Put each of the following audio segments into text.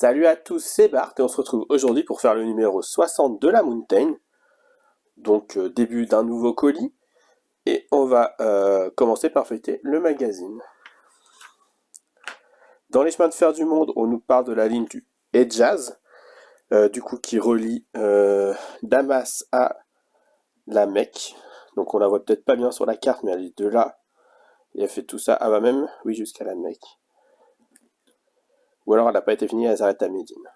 Salut à tous, c'est Bart et on se retrouve aujourd'hui pour faire le numéro 60 de la Mountain. Donc début d'un nouveau colis et on va commencer par feuilleter le magazine. Dans les chemins de fer du monde, on nous parle de la ligne du Hedjaz, du coup qui relie Damas à la Mecque. Donc on la voit peut-être pas bien sur la carte, mais elle est de là et elle fait tout ça. Ah bah même, oui, jusqu'à la Mecque. Ou alors elle n'a pas été finie, elle s'arrête à Médine.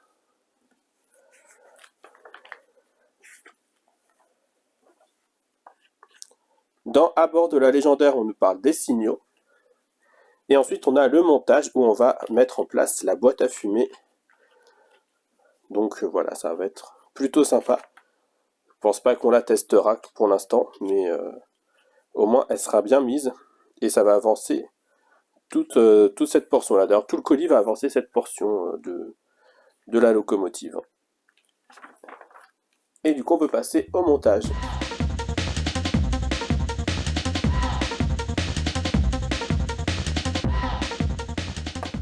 Dans À bord de la légendaire, on nous parle des signaux. Et ensuite, on a le montage où on va mettre en place la boîte à fumer. Donc voilà, ça va être plutôt sympa. Je pense pas qu'on la testera pour l'instant, mais au moins elle sera bien mise et ça va avancer toute cette portion-là. D'ailleurs, tout le colis va avancer cette portion de la locomotive. Et du coup, on peut passer au montage.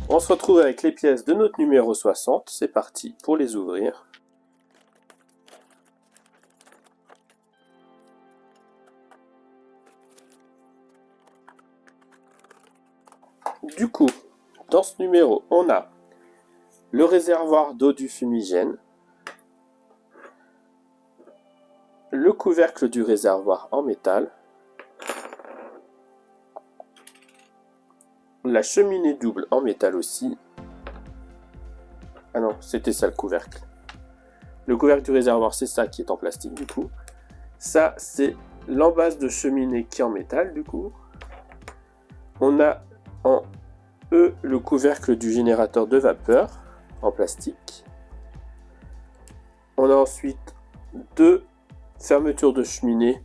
On se retrouve avec les pièces de notre numéro 60. C'est parti pour les ouvrir. Du coup, dans ce numéro, on a le réservoir d'eau du fumigène, le couvercle du réservoir en métal, la cheminée double en métal aussi. Ah non, c'était ça le couvercle. Le couvercle du réservoir, c'est ça qui est en plastique du coup. Ça, c'est l'embase de cheminée qui est en métal du coup. On a en E le couvercle du générateur de vapeur en plastique. On a ensuite deux fermetures de cheminée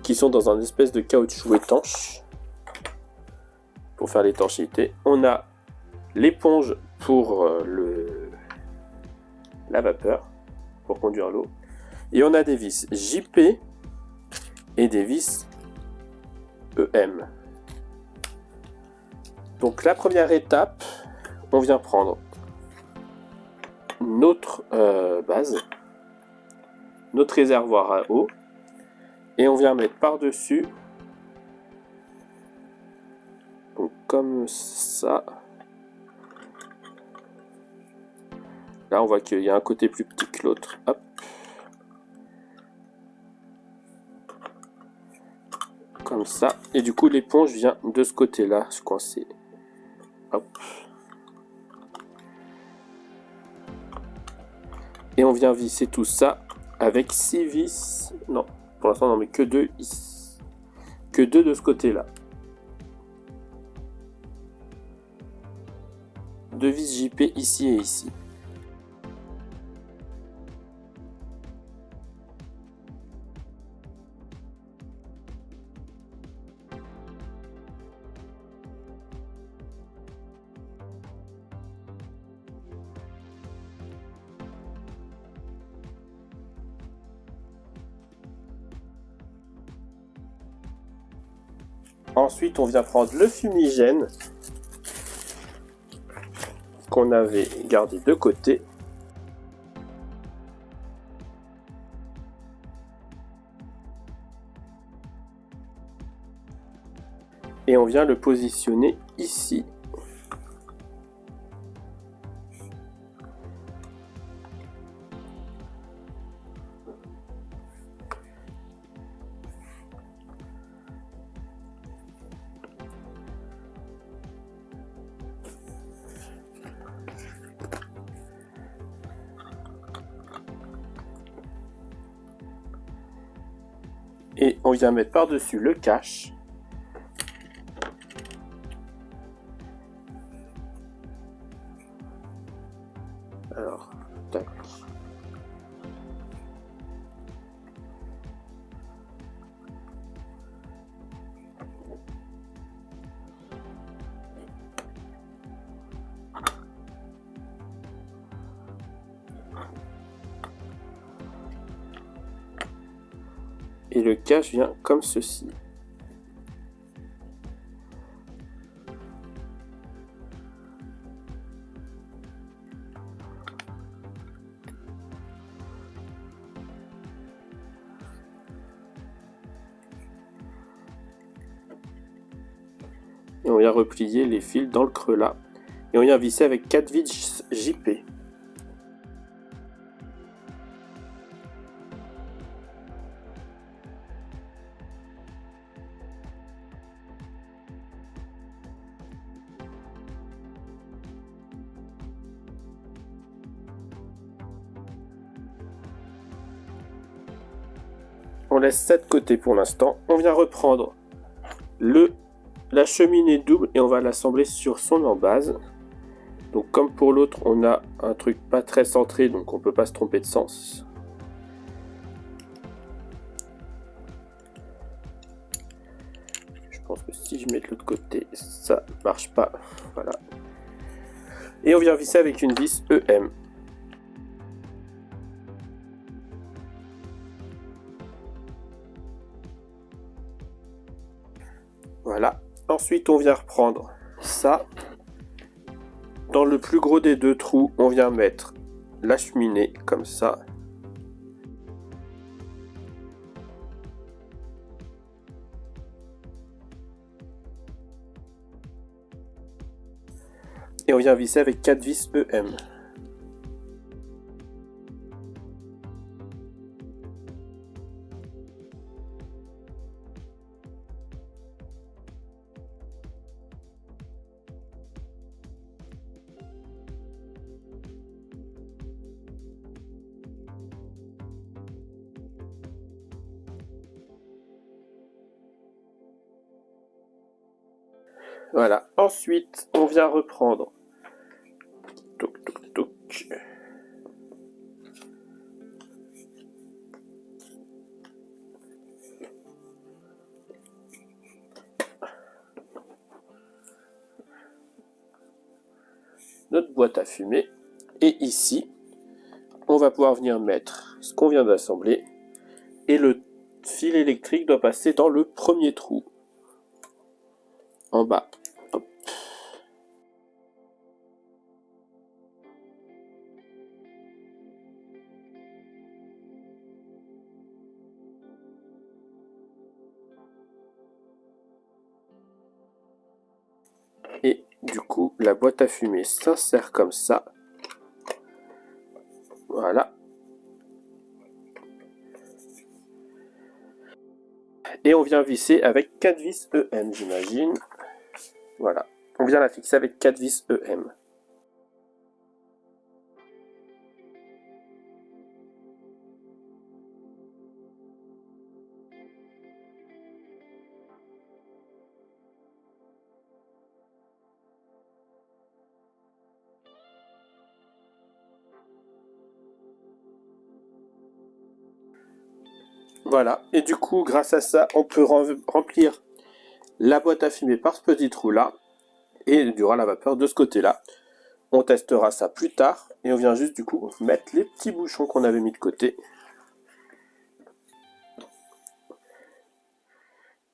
qui sont dans un espèce de caoutchouc étanche pour faire l'étanchéité. On a l'éponge pour la vapeur, pour conduire l'eau. Et on a des vis JP et des vis EM. Donc la première étape, on vient prendre notre base, notre réservoir à eau, et on vient mettre par-dessus, donc comme ça. Là on voit qu'il y a un côté plus petit que l'autre. Hop. Comme ça. Et du coup l'éponge vient de ce côté-là se coincer. Hop. Et on vient visser tout ça avec 6 vis. Non, pour l'instant on n'en met que 2 ici. Que 2 de ce côté-là. 2 vis JP ici et ici. Ensuite, on vient prendre le fumigène qu'on avait gardé de côté. Et on vient le positionner ici. Et on vient mettre par-dessus le cache. Alors, tac. Et le cache vient comme ceci. et on vient replier les fils dans le creux là. Et on vient visser avec 4 vis JP. On laisse ça de côté pour l'instant. On vient reprendre la cheminée double et on va l'assembler sur son embase. Donc comme pour l'autre, on a un truc pas très centré, donc on peut pas se tromper de sens. Je pense que si je mets de l'autre côté, ça marche pas. Voilà. Et on vient visser avec une vis EM. Voilà. Ensuite, on vient reprendre ça. Dans le plus gros des deux trous, on vient mettre la cheminée comme ça. Et on vient visser avec 4 vis EM. Voilà. Ensuite, on vient reprendre toc, toc, toc. Notre boîte à fumer. Et ici, on va pouvoir venir mettre ce qu'on vient d'assembler. Et le fil électrique doit passer dans le premier trou. En bas. Hop. Et du coup, la boîte à fumer s'insère comme ça. Voilà. Et on vient visser avec 4 vis EM, j'imagine. Voilà. On vient la fixer avec 4 vis EM. Voilà, et du coup, grâce à ça, on peut remplir la boîte à fumer par ce petit trou là, et il y aura la vapeur de ce côté là. On testera ça plus tard, et on vient juste du coup mettre les petits bouchons qu'on avait mis de côté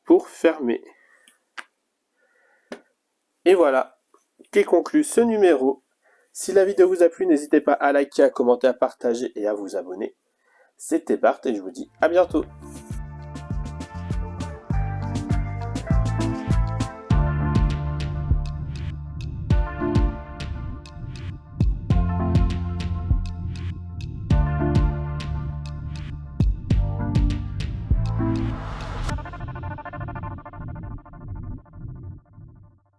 pour fermer. Et voilà, qu'est conclu ce numéro. Si la vidéo vous a plu, n'hésitez pas à liker, à commenter, à partager et à vous abonner. C'était Bart et je vous dis à bientôt.